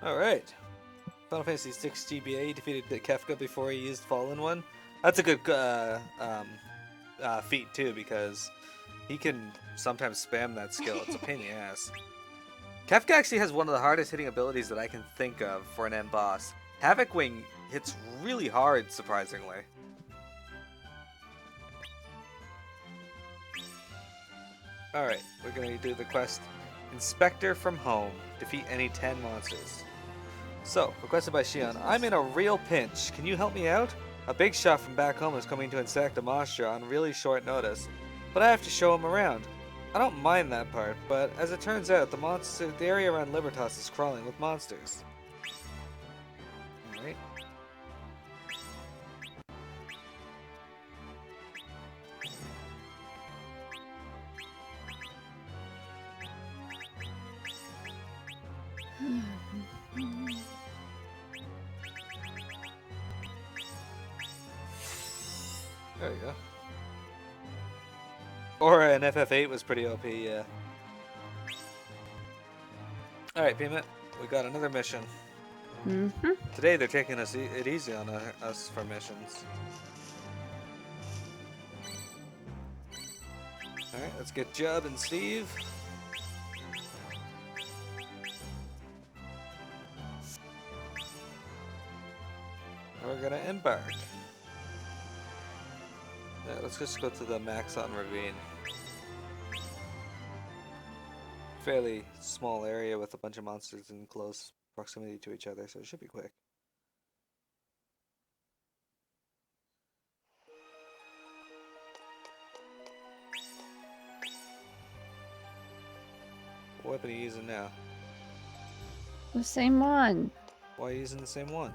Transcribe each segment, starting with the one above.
Alright. Final Fantasy 6 GBA defeated Kefka before he used Fallen One. That's a good feat too, because he can sometimes spam that skill. It's a pain in the ass. Kefka actually has one of the hardest hitting abilities that I can think of for an end boss. Havoc Wing hits really hard, surprisingly. Alright, we're gonna do the quest Inspector from Home. Defeat any 10 monsters. So, requested by Shion, I'm in a real pinch. Can you help me out? A big shot from back home is coming to inspect a monster on really short notice, but I have to show him around. I don't mind that part, but as it turns out, the area around Libertas is crawling with monsters. Alright. There you go. Or an FF8 was pretty OP, yeah. Alright, Peanut, we got another mission. Today they're taking it easy on us for missions. Alright, let's get Judd and Steve. We're gonna embark. Yeah, let's just go to the Maxon Ravine. Fairly small area with a bunch of monsters in close proximity to each other, so it should be quick. What weapon are you using now? The same one. Why are you using the same one?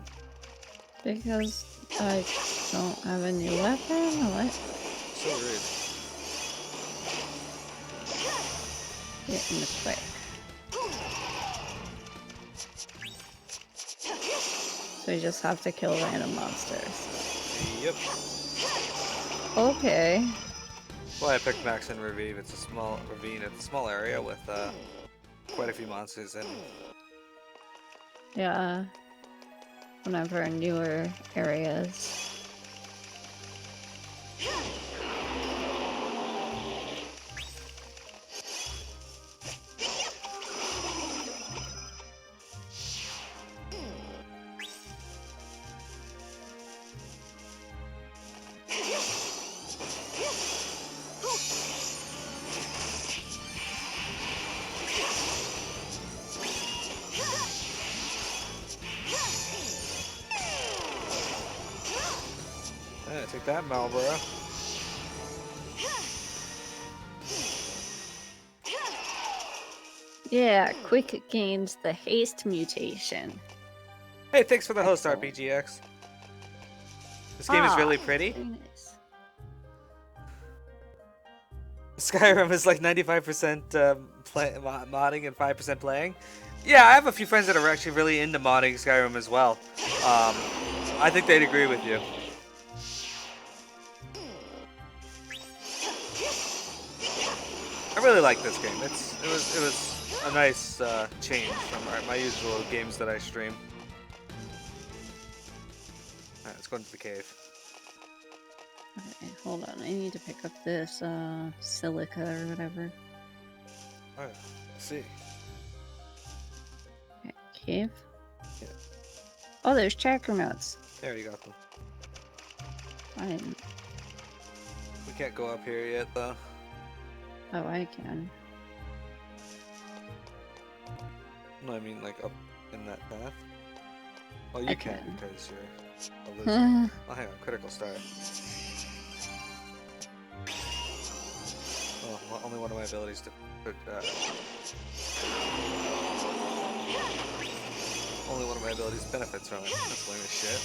Because I don't have a new weapon, or what? So rude. Getting the quick. So you just have to kill random monsters. Yep. Okay. Well, I picked Maxon Ravine. It's a small ravine. It's a small area with quite a few monsters in. Yeah. Whenever newer areas. Yeah, take that, Marlboro. Yeah, quick gains the haste mutation. Hey, thanks for the host, Excellent. RPGX. This game is really pretty. Very nice. Skyrim is like 95% modding and 5% playing. Yeah, I have a few friends that are actually really into modding Skyrim as well. I think they'd agree with you. I really like this game. It was a nice change from my usual games that I stream. Alright, let's go into the cave. Okay, hold on. I need to pick up this silica or whatever. Oh, yeah. Let's see. Okay, cave. Yeah. Oh, there's chakra notes. There you got them. I didn't. We can't go up here yet, though. Oh, I can. No, I mean like up in that path. Oh, you I can can. because you're a lizard. Oh, hang on, critical start. Oh, well, only one of my abilities to put, only one of my abilities benefits from it. That's lame as shit.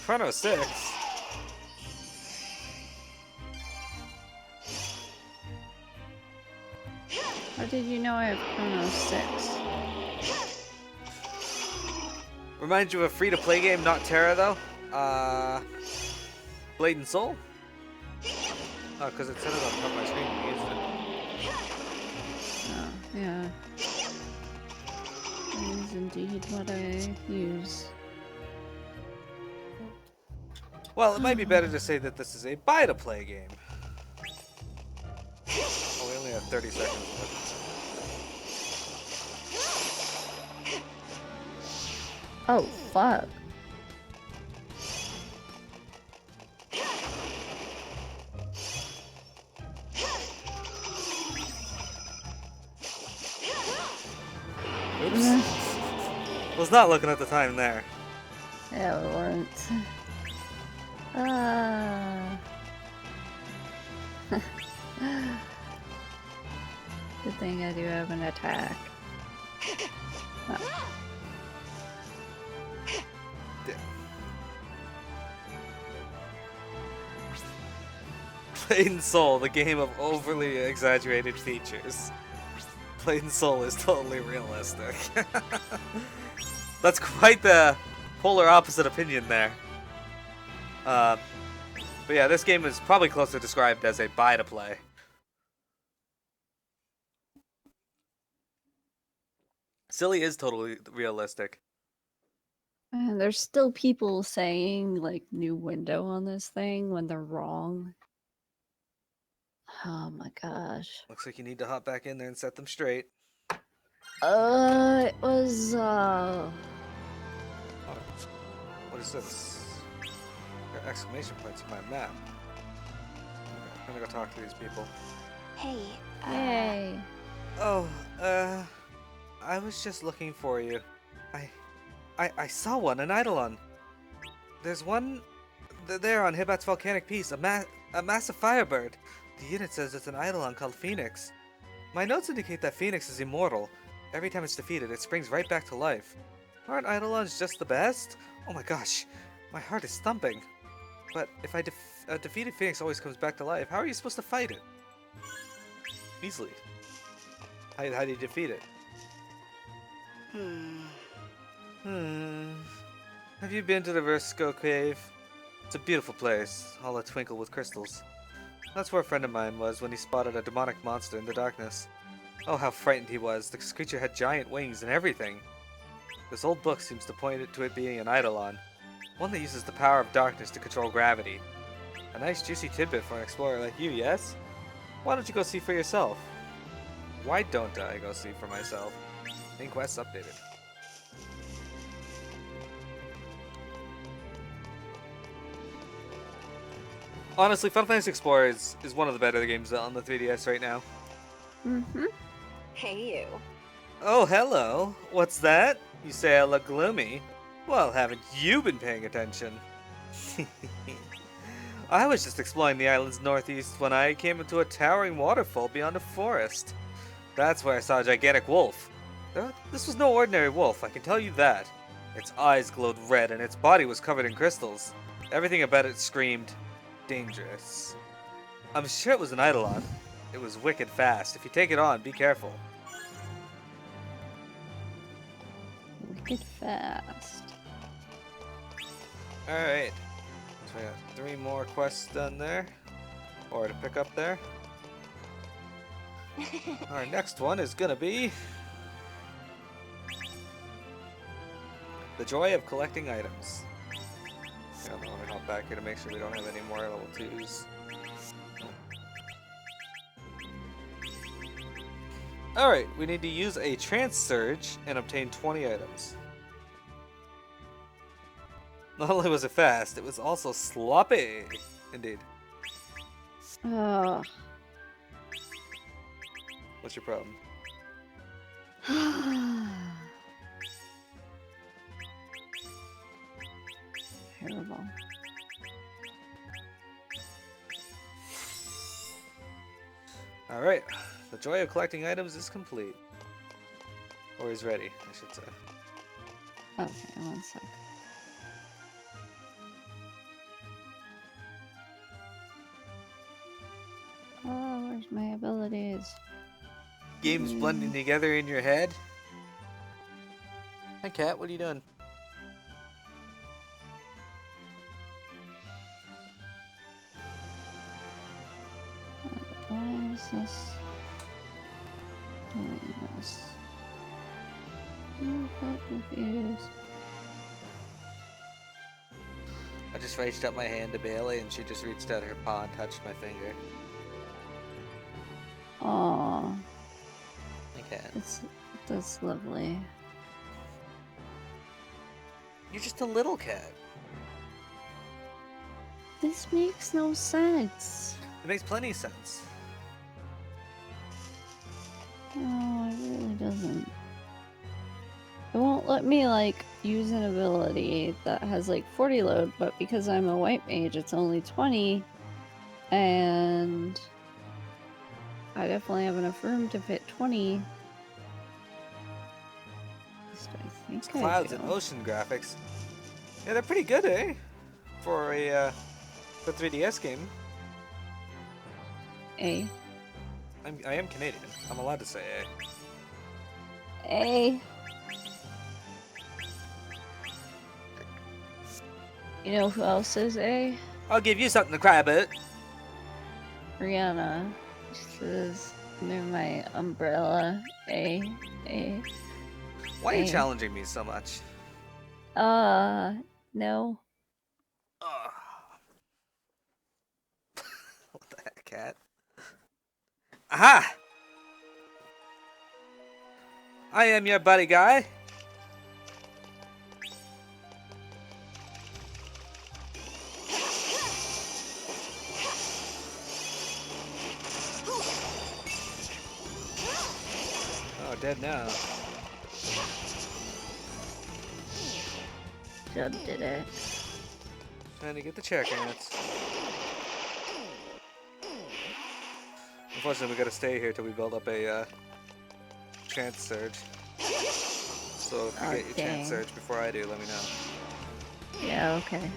Chrono 6? How did you know I have Chrono 6? Reminds you of a free-to-play game, not Terra, though? Blade and Soul? Oh, because it said it on top of my screen when you used it. Oh, yeah. is indeed what I use. Well, it might be better to say that this is a buy-to-play game. Oh, we only have 30 seconds left. Oh, fuck. Oops. Was not looking at the time there. Yeah, we weren't. Good thing I do have an attack. Oh. Plain Soul, the game of overly exaggerated features. Plain Soul is totally realistic. That's quite the polar opposite opinion there. But yeah, this game is probably closer described as a buy-to-play. Silly is totally realistic. And there's still people saying, like, new window on this thing when they're wrong. Oh my gosh. Looks like you need to hop back in there and set them straight. It was, Oh, what is this? There are exclamation points on my map. Okay, I'm gonna go talk to these people. Hey, Yay. Oh, I was just looking for you. I saw one, an Eidolon. There's one there on Hibat's volcanic piece, a massive firebird. The unit says it's an Eidolon called Phoenix. My notes indicate that Phoenix is immortal. Every time it's defeated, it springs right back to life. Aren't Eidolons just the best? Oh my gosh, my heart is thumping. But if a defeated Phoenix always comes back to life, how are you supposed to fight it? Easily. How do you defeat it? Have you been to the Versco Cave? It's a beautiful place, all a twinkle with crystals. That's where a friend of mine was when he spotted a demonic monster in the darkness. Oh, how frightened he was. This creature had giant wings and everything. This old book seems to point to it being an Eidolon, one that uses the power of darkness to control gravity. A nice juicy tidbit for an explorer like you, yes? Why don't you go see for yourself? Why don't I go see for myself? Main quests updated. Honestly, Final Fantasy Explorer is one of the better games on the 3DS right now. Mm-hmm. hey you. Oh, hello. What's that? You say I look gloomy. Well, haven't you been paying attention? I was just exploring the island's northeast when I came into a towering waterfall beyond a forest. That's where I saw a gigantic wolf. This was no ordinary wolf, I can tell you that. Its eyes glowed red and its body was covered in crystals. Everything about it screamed dangerous. I'm sure it was an Eidolon. It was wicked fast. If you take it on, be careful. Wicked fast. Alright. So we got 3 more quests done there. Or to pick up there. Our next one is gonna be the joy of collecting items. Yeah, let me hop back here to make sure we don't have any more level 2s. Alright, we need to use a trance surge and obtain 20 items. Not only was it fast, it was also sloppy. Indeed. Oh. What's your problem? Terrible. Alright, the joy of collecting items is complete. Or is ready, I should say. Okay, one sec. Oh, where's my abilities? Games blending together in your head. Hi, Cat. What are you doing? Why is this doing this? confused. I just reached out my hand to Bailey, and she just reached out her paw and touched my finger. Aw, Okay. that's lovely. You're just a little cat. This makes no sense. It makes plenty of sense. No, it really doesn't. It won't let me, like, use an ability that has, like, 40 load, but because I'm a white mage, it's only 20. And I definitely have enough room to fit 20. At least I think I Clouds do. and ocean graphics. Yeah, they're pretty good, eh? For a 3DS game. A. I am Canadian. I'm allowed to say A. A. You know who else is A? I'll give you something to cry about. Rihanna. She says near my umbrella. A. Why are you A. challenging me so much? No. Ugh. What the heck, cat? Aha! I am your buddy guy. Oh, dead now. Judd did it. Trying to get the check ants. Unfortunately, we gotta stay here till we build up a chance surge. So if you Oh, get your chance dang. surge before I do, let me know. Yeah, okay.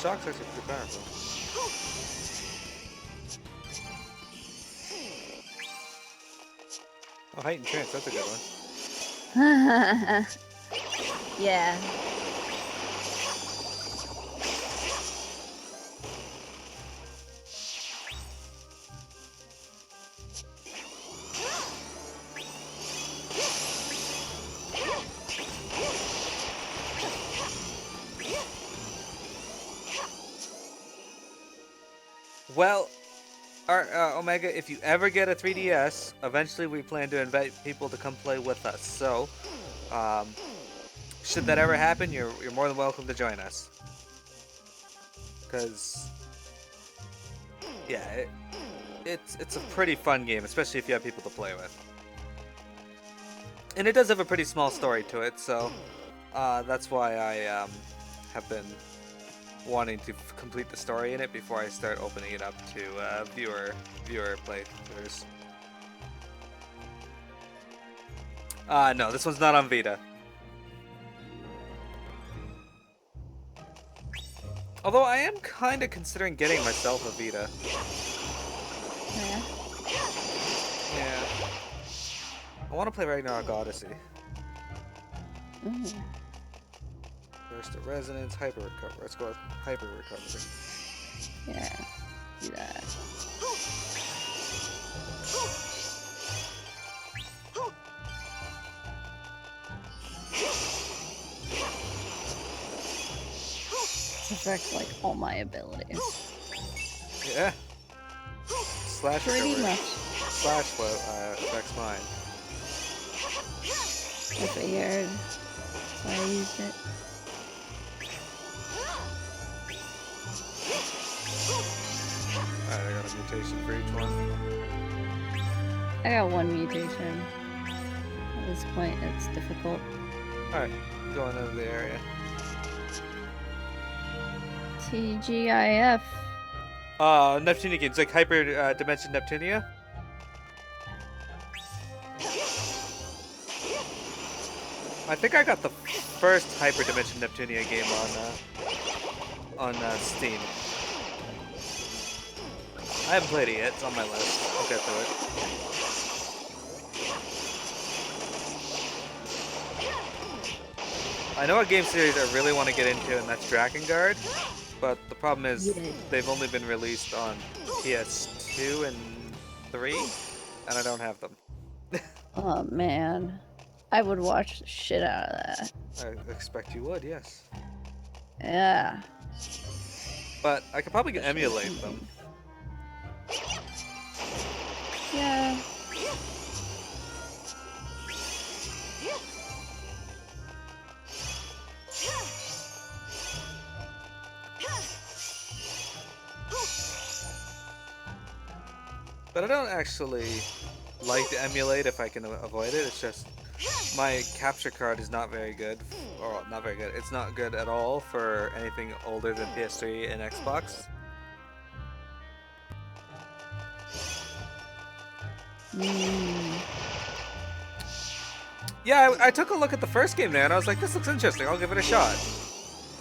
Shock's actually pretty powerful. Oh, heightened trance, that's a good one. Yeah. Well, Omega, if you ever get a 3DS, eventually we plan to invite people to come play with us. So, should that ever happen, you're more than welcome to join us. Because, yeah, it's a pretty fun game, especially if you have people to play with. And it does have a pretty small story to it, so that's why I have been wanting to complete the story in it before I start opening it up to viewer playthroughs. No, this one's not on Vita. Although I am kind of considering getting myself a Vita. Yeah. Yeah. I want to play Ragnarok Odyssey. Ooh. Burst of Resonance, Hyper Recovery. Let's go with Hyper Recovery. Yeah. Do that. This affects like all my abilities. Yeah. Slash Pretty recovery. much. Slash flow affects mine. I figured. So I used it. Alright, I got a mutation for each one. I got one mutation. At this point, it's difficult. Alright, going over the area. TGIF. Neptunia games, like Hyper Dimension Neptunia. I think I got the first Hyper Dimension Neptunia game on Steam. I haven't played it yet, it's on my list. I'll get to it. I know a game series I really want to get into, and that's Drakengard. But the problem is they've only been released on PS2 and PS3, and I don't have them. Oh man, I would watch the shit out of that. I expect you would, yes. Yeah. But I could probably emulate them. Yeah. But I don't actually like to emulate if I can avoid it. It's just my capture card is not very good. Or not very good. It's not good at all for anything older than PS3 and Xbox. Yeah, I took a look at the first game there and I was like, this looks interesting. I'll give it a shot.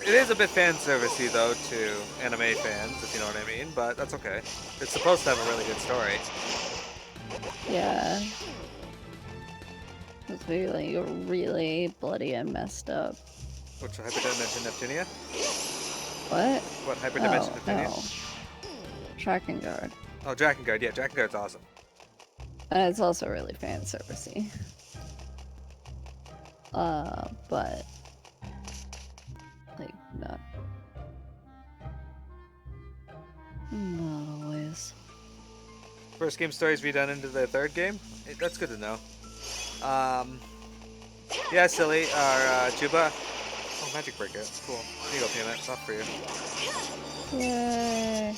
It is a bit fan servicey though to anime fans, if you know what I mean, but that's okay. It's supposed to have a really good story. Yeah. It's really bloody and messed up. Which Hyperdimension Neptunia? What? What Hyperdimension Oh, Neptunia? no. Tracking guard. Oh, Drakengard. Yeah, Drakengard's awesome. And it's also really fan servicey. But like not always. First game stories redone into the third game? That's good to know. Yeah, silly. Our Juba. Oh, magic breaker. Cool. Here you go, Peanut. It's not for you. Yay.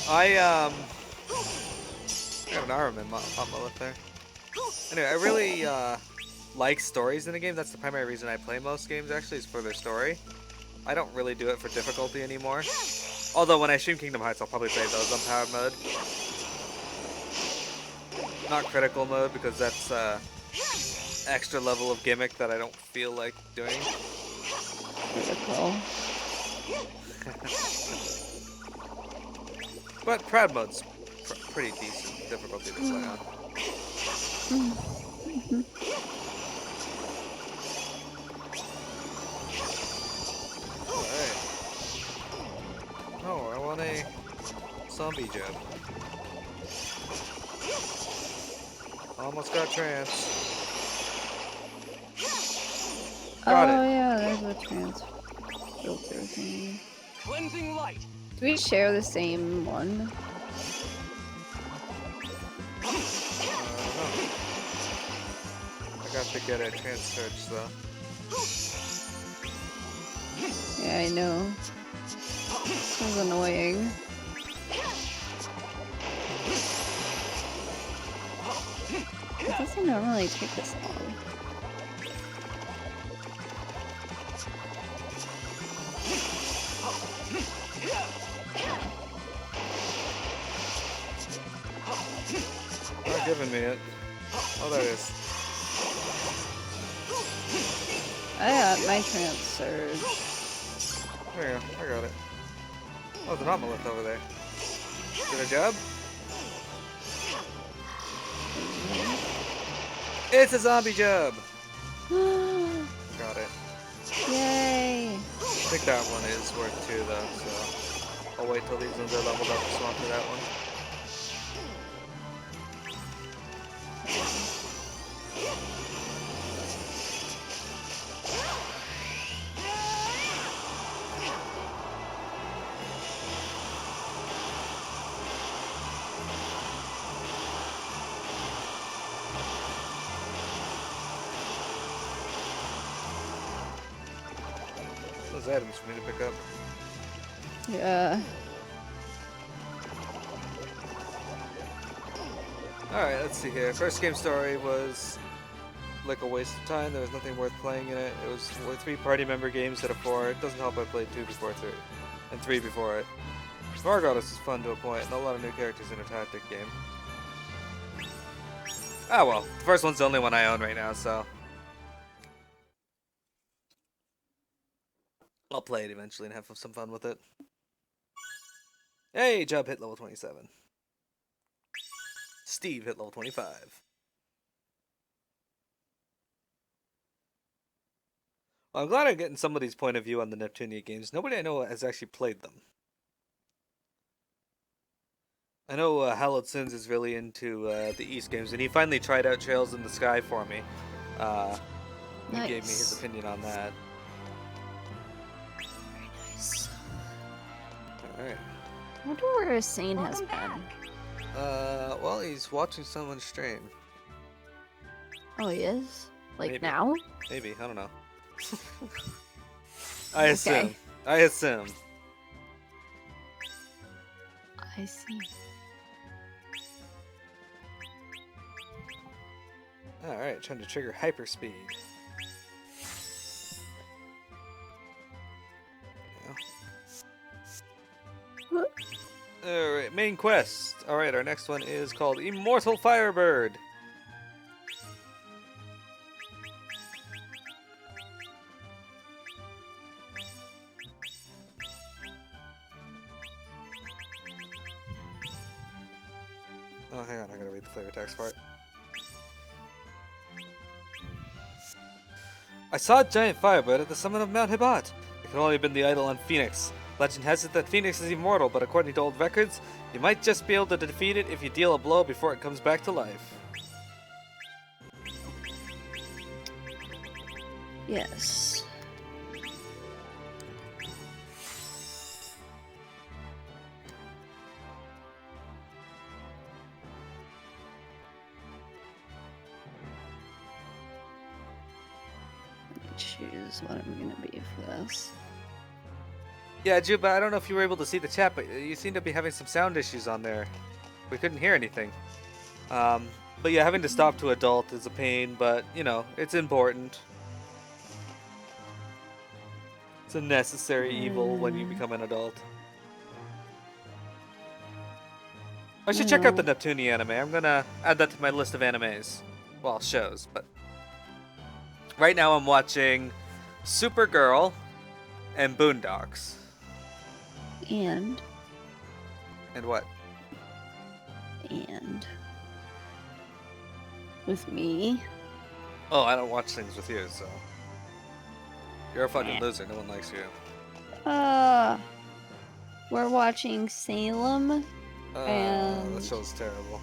I got an arm in my lip there. Anyway, I really like stories in a game. That's the primary reason I play most games, actually, is for their story. I don't really do it for difficulty anymore. Although when I stream Kingdom Hearts, I'll probably play those on powered mode. Not critical mode, because that's extra level of gimmick that I don't feel like doing. Critical. But proud mode's pretty decent difficulty to play on. Alright. Oh, I want a zombie jab. Almost got trance. Got it. Yeah, there's a trans filter thing. Cleansing light. Do we share the same one? No. I got to get a trance search though. Yeah, I know. This was annoying. It doesn't normally take this long. Not giving me it. Oh, there it is. I got my trance surge. There you go. I got it. Oh, the Nautilus over there. Get a job? It's a zombie job! Got it. Yay! I think that one is worth 2 though, so I'll wait till these ones are leveled up to swap to that one. Those items for me to pick up. Yeah. Alright, let's see here. First game story was like a waste of time. There was nothing worth playing in it. It was 3 party member games instead of 4. It doesn't help I played 2 before 3. And 3 before it. Margolis is fun to a point, and a lot of new characters in a tactic game. Ah well, the first one's the only one I own right now, so I'll play it eventually and have some fun with it. Hey, Job hit level 27. Steve hit level 25. Well, I'm glad I'm getting somebody's point of view on the Neptunia games. Nobody I know has actually played them. I know Hallowed Sins is really into the East games, and he finally tried out Trails in the Sky for me. He gave me his Nice. opinion on that. Very nice. Alright. I wonder where Sane has Welcome back. been. Well, he's watching someone stream. Oh, he is? Like Maybe. now? Maybe, I don't know. I assume. I assume. I see. Alright, trying to trigger hyperspeed. Alright, main quest. Alright, our next one is called Immortal Firebird. Oh, hang on, I gotta read the flavor text part. I saw a giant firebird at the summit of Mount Hibat. It could only have been the Eidolon Phoenix. Legend has it that Phoenix is immortal, but according to old records, you might just be able to defeat it if you deal a blow before it comes back to life. Yes. Let me choose what I'm gonna be for this. Yeah, Juba, I don't know if you were able to see the chat, but you seem to be having some sound issues on there. We couldn't hear anything. But yeah, having to stop to adult is a pain, but, you know, it's important. It's a necessary evil when you become an adult. I should check out the Neptunia anime. I'm gonna add that to my list of animes. Well, shows, but... Right now I'm watching Supergirl and Boondocks. And And what? with me. Oh, I don't watch things with you, so... You're a fucking loser. No one likes you. We're watching Salem That And- show's terrible.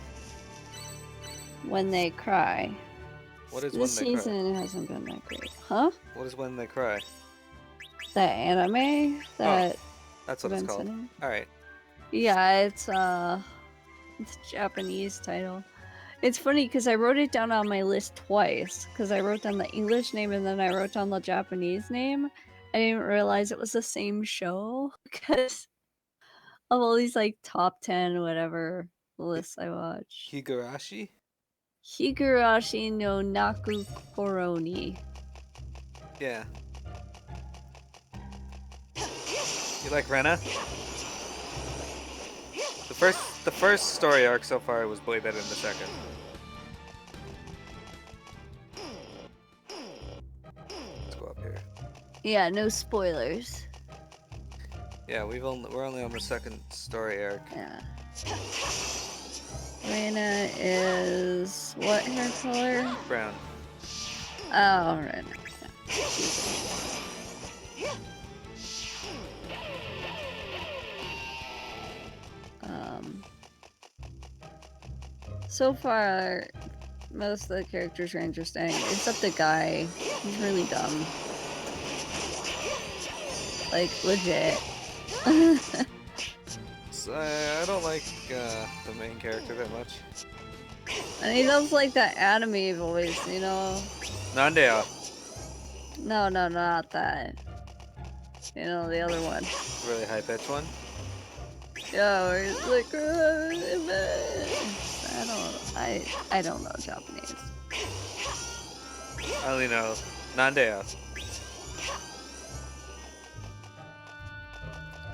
When They Cry. What is This When They Cry? season hasn't been that great. Huh? What is When They Cry? That anime that That's what I've it's been called. sending? Alright. Yeah, it's a Japanese title. It's funny because I wrote it down on my list twice because I wrote down the English name and then I wrote down the Japanese name. I didn't realize it was the same show because of all these like top 10 whatever lists I watch. Higurashi? Higurashi no Naku Koroni. Yeah. You like Rena? The first story arc so far was way better than the second. Let's go up here. Yeah, no spoilers. Yeah, we're only on the second story arc. Yeah. Rena is what hair color? Brown. Oh, Rena. So far, most of the characters are interesting, except the guy. He's really dumb. Like, legit. So, I don't like the main character that much. And he does like that anime voice, you know? Nandea. No, not that. You know, the other one. Really high pitched one. Yeah, where he's like, I don't know Japanese. I only know Nandea.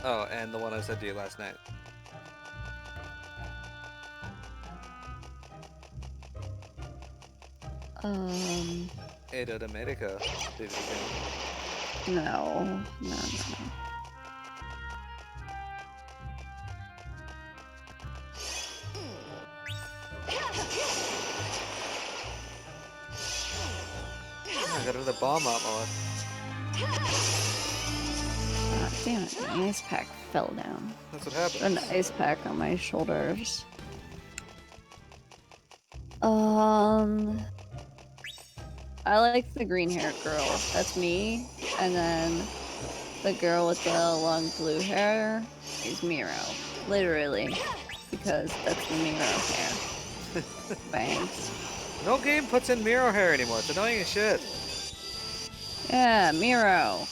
Oh, and the one I said to you last night. Edo de Medica. No. I got another bomb out my Not Damn it, my ice pack fell down. That's what happens. An ice pack on my shoulders. I like the green haired girl. That's me. And then the girl with the long blue hair is Miro. Literally. Because that's the Miro hair. Bangs. No game puts in Miro hair anymore. It's annoying as shit. Yeah, Miro.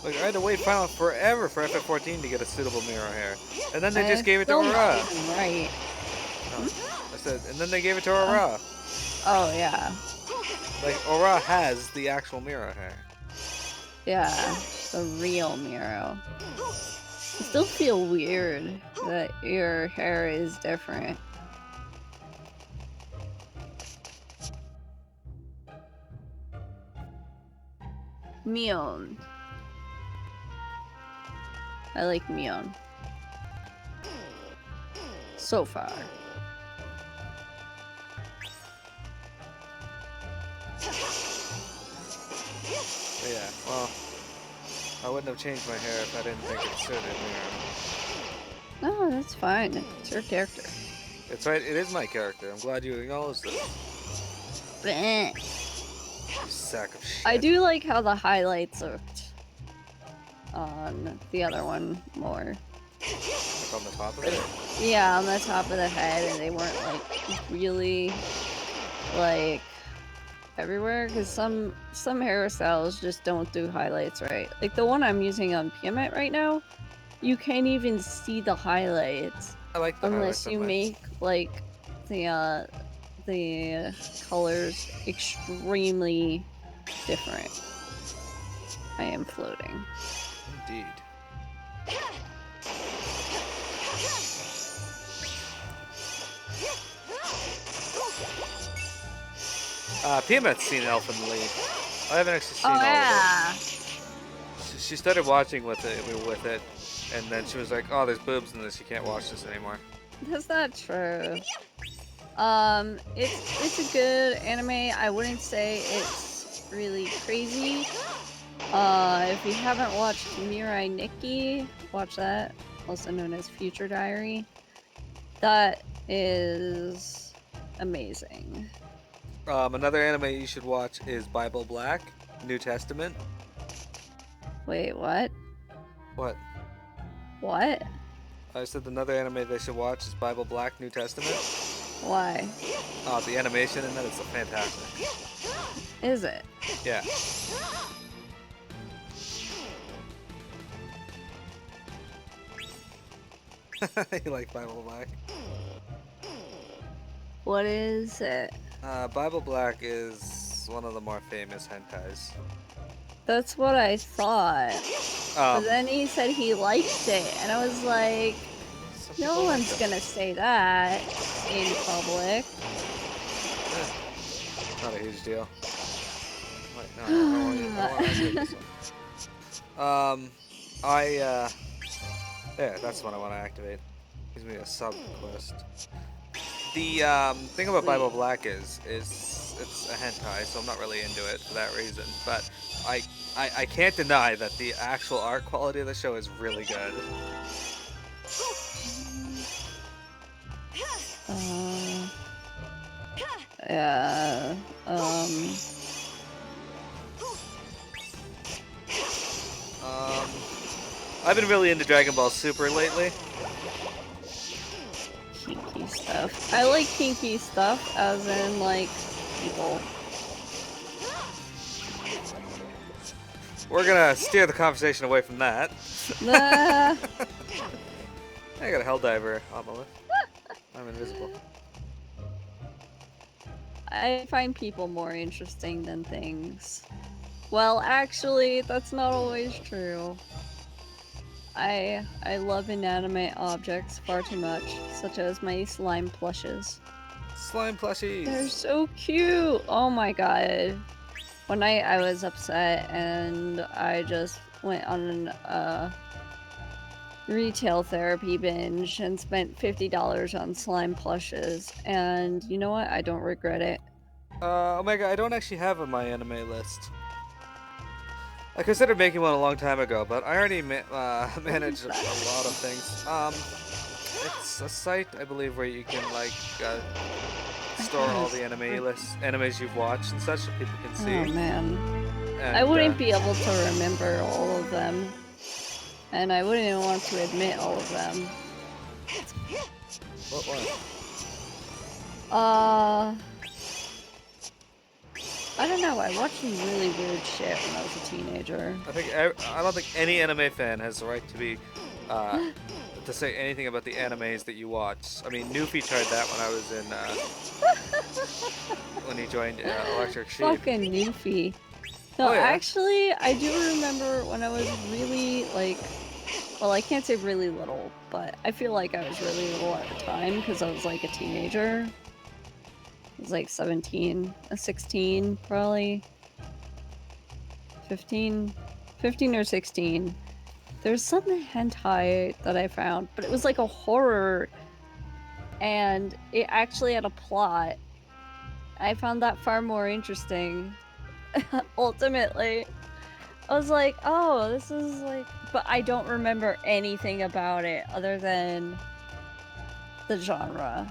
Like, I had to wait forever for FF14 to get a suitable Miro hair. And then they just gave it to Still not Aura. even right. No, I said, and then they gave it to Aura. Oh, yeah. Like, Aura has the actual Miro hair. Yeah, the real Miro. I still feel weird that your hair is different. Mion. I like Mion. So far. But yeah, well, I wouldn't have changed my hair if I didn't think it suited Miro. No, that's fine. It's your character. It's right, it is my character. I'm glad you acknowledged it. Bleh. You sack of shit. I do like how the highlights looked on the other one more. Like on the top of it? Yeah, on the top of the head, and they weren't like really like everywhere, because some hairstyles just don't do highlights right. Like the one I'm using on Piamet right now, you can't even see the highlights I like the unless highlights you on make like the colors extremely different. I am floating. Indeed. Piamet's seen Elf in the League. I haven't actually seen all of it. She started watching with it, and then she was like, "Oh, there's boobs in this. You can't watch this anymore." That's not true. It's a good anime. I wouldn't say it's really crazy. If you haven't watched Mirai Nikki, watch that. Also known as Future Diary. That is amazing. Another anime you should watch is Bible Black, New Testament. Wait, what? What? What? I said another anime they should watch is Bible Black, New Testament. Why? Oh, the animation in that is fantastic. Is it? Yeah. You like Bible Black? What is it? Bible Black is one of the more famous hentais. That's what I thought. But Um, then he said he liked it, and I was like, some no people like one's them. gonna say that in public. Not a huge deal. Wait, no, I want to answer this one. Yeah, that's the one I want to activate. Gives me a sub quest. The thing about Bible Black is it's a hentai, so I'm not really into it for that reason. But I can't deny that the actual art quality of the show is really good. Yeah. I've been really into Dragon Ball Super lately. Kinky stuff. I like kinky stuff, as in, like, people. We're gonna steer the conversation away from that. Nah. I got a Helldiver on my list. I'm invisible. I find people more interesting than things. Well, actually, that's not always true. I love inanimate objects far too much, such as my slime plushes. Slime plushies. They're so cute! Oh my god. One night I was upset and I just went on a retail therapy binge and spent $50 on slime plushes, and you know what? I don't regret it. Omega, I don't actually have on my anime list. I considered making one a long time ago, but I already manage a lot of things. It's a site, I believe, where you can like store all the animes you've watched and such, so people can see. Oh man, And, I wouldn't be able to remember all of them, and I wouldn't even want to admit all of them. What? I don't know. I watched some really weird shit when I was a teenager. I don't think any anime fan has the right to be to say anything about the animes that you watch. I mean, Newfie tried that when I was in when he joined Electric Sheep. Fucking Newfie. No, Oh, yeah. actually, I do remember when I was really like, well, I can't say really little, but I feel like I was really little at the time because I was like a teenager. I was like 17, 16, probably 15 or 16. There's some hentai that I found, but it was like a horror, and it actually had a plot. I found that far more interesting. Ultimately, I was like, oh, this is like, but I don't remember anything about it other than the genre.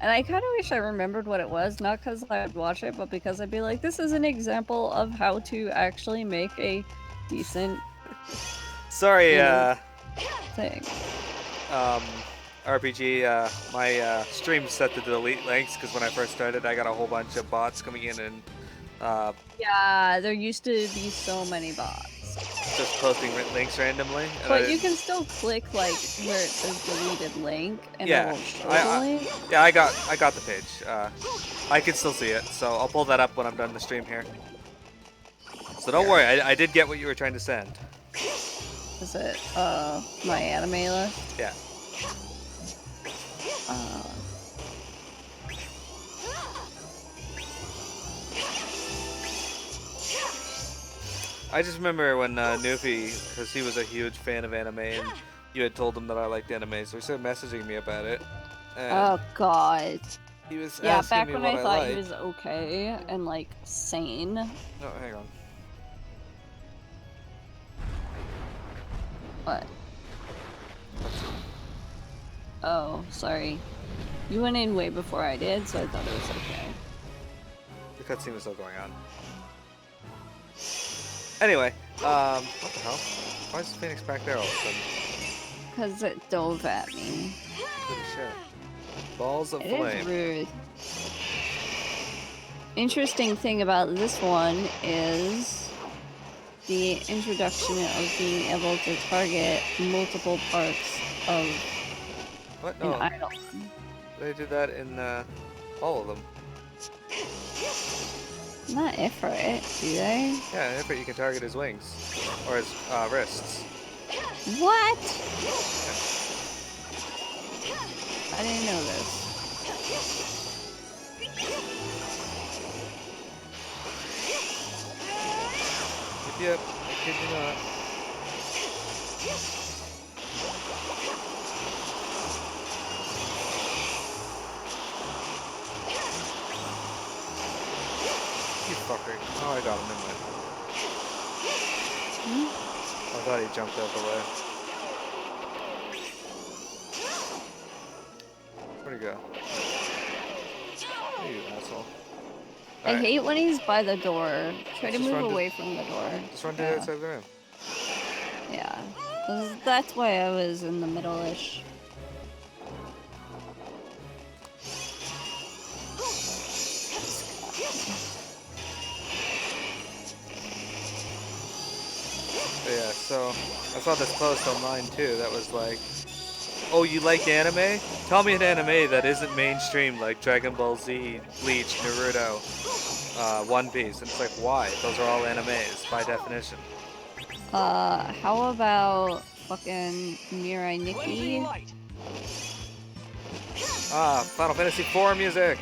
And I kind of wish I remembered what it was, not because I would watch it, but because I'd be like, this is an example of how to actually make a decent Sorry, thing. RPG, my stream set to delete links because when I first started, I got a whole bunch of bots coming in and Yeah, there used to be so many bots. just posting links randomly. And But you can still click like where it says deleted link, and Yeah, it won't show the link. Yeah, I got the page. I can still see it, so I'll pull that up when I'm done the stream here. So don't worry, I did get what you were trying to send. Is it my anime list? Yeah. I just remember when Newfie, because he was a huge fan of anime, and you had told him that I liked anime, so he started messaging me about it. And Oh god. he was Yeah, asking back me when what I thought liked. he was okay and like sane. Oh, hang on. What? Oh, sorry. You went in way before I did, so I thought it was okay. The cutscene was still going on. Anyway, what the hell? Why is Phoenix back there all of a sudden? Because it dove at me. Holy shit. Balls of It flame. is rude. Interesting thing about this one is the introduction of being able to target multiple parts of What? an No, Eidolon. they did that in all of them. Not Ifrit, do they? Yeah, but you can target his wings or his wrists. What? I didn't know this. Yep, I kid you not. You fucker. Oh, I got him, never mind. I thought he jumped out of the way. Where'd he go? Hey, you asshole. I Alright, hate when he's by the door. Try to Just move run to- away from the door. just run to the outside of the room. Yeah. That's why I was in the middle-ish. But yeah, so I saw this post online too that was like, oh, you like anime? Tell me an anime that isn't mainstream like Dragon Ball Z, Bleach, Naruto, One Piece. And it's like, why? Those are all animes by definition. How about fucking Mirai Nikki? Ah, Final Fantasy IV music!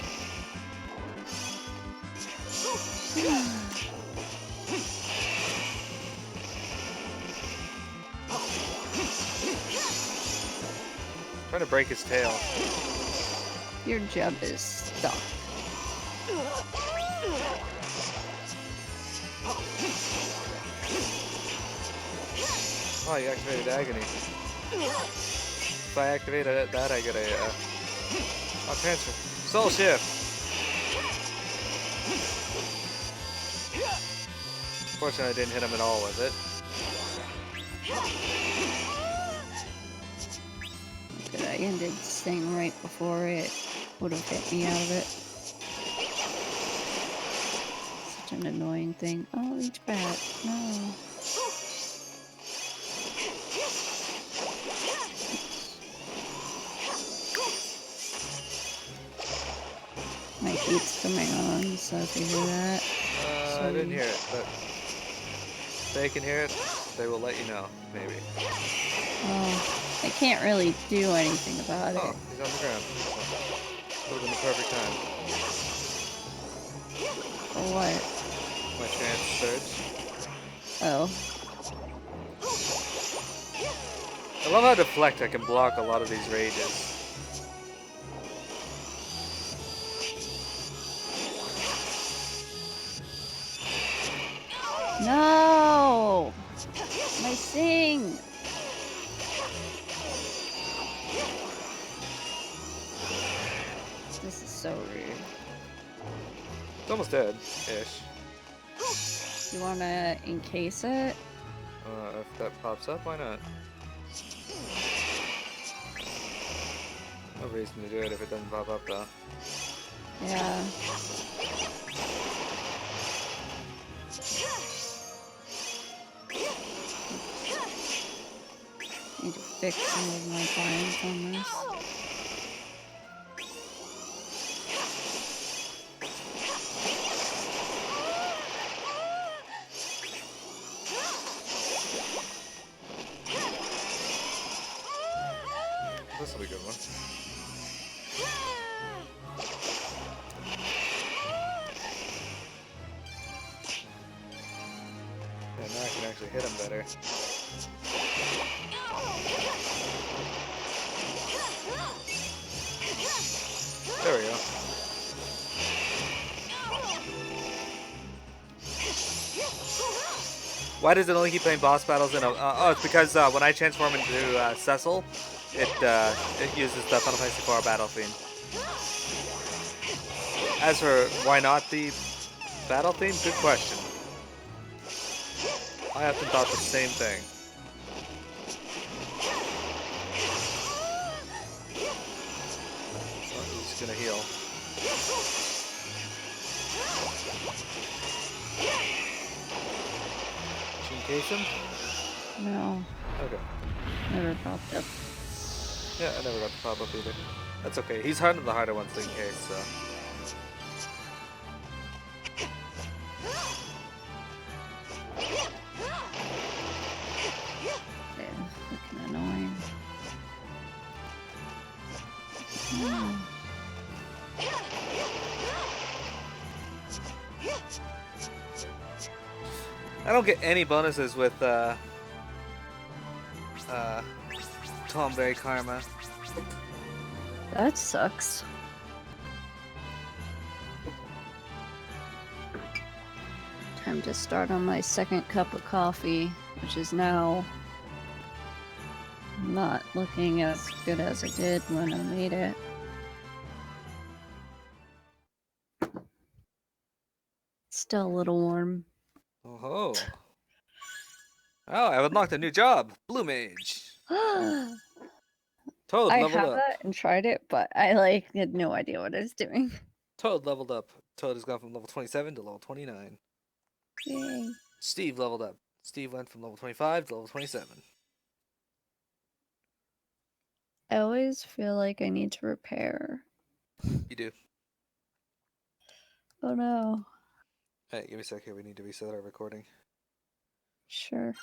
Trying to break his tail. Your jub is stuck. Oh, you activated Agony. If I activated that, I get a oh, transfer. Soul Shift. Fortunately, I didn't hit him at all with it. Good, I ended this thing right before it would have hit me out of it. Such an annoying thing. Oh, each bat. No. My heat's coming on, so if you hear that. I didn't hear it, but if they can hear it, they will let you know, maybe. Oh, I can't really do anything about Oh, it. he's on the ground. Would have been the perfect time. For what? My trance surge. Oh. I love how deflect I can block a lot of these rages. No! My thing! This is so rude. It's almost dead-ish. You wanna encase it? If that pops up, why not? No reason to do it if it doesn't pop up, though. Yeah. Need to fix some of my binds on this. This will be a good one. Yeah, now I can actually hit him better. There we go. Why does it only keep playing boss battles in a... oh, it's because when I transform into Cecil, it uses the Final Fantasy IV battle theme. As for why not the battle theme, good question. I often thought the same thing. Oh, he's gonna heal. Did you encase him? No, Okay. never popped up. Yeah, I never got to pop up either. That's okay. He's one of the harder ones to encase, so. Yeah, looking annoying. Hmm. I don't get any bonuses with Tombe Karma. That sucks. Time to start on my second cup of coffee, which is now not looking as good as it did when I made it. Still a little warm. Oh. Oh, I've unlocked a new job. Blue Mage. I Toad leveled have up. that and tried it, but I had no idea what I was doing. Toad leveled up. Toad has gone from level 27 to level 29. Yay. Steve leveled up. Steve went from level 25 to level 27. I always feel like I need to repair. You do. Oh no. Hey, give me a sec here. We need to reset our recording. Sure.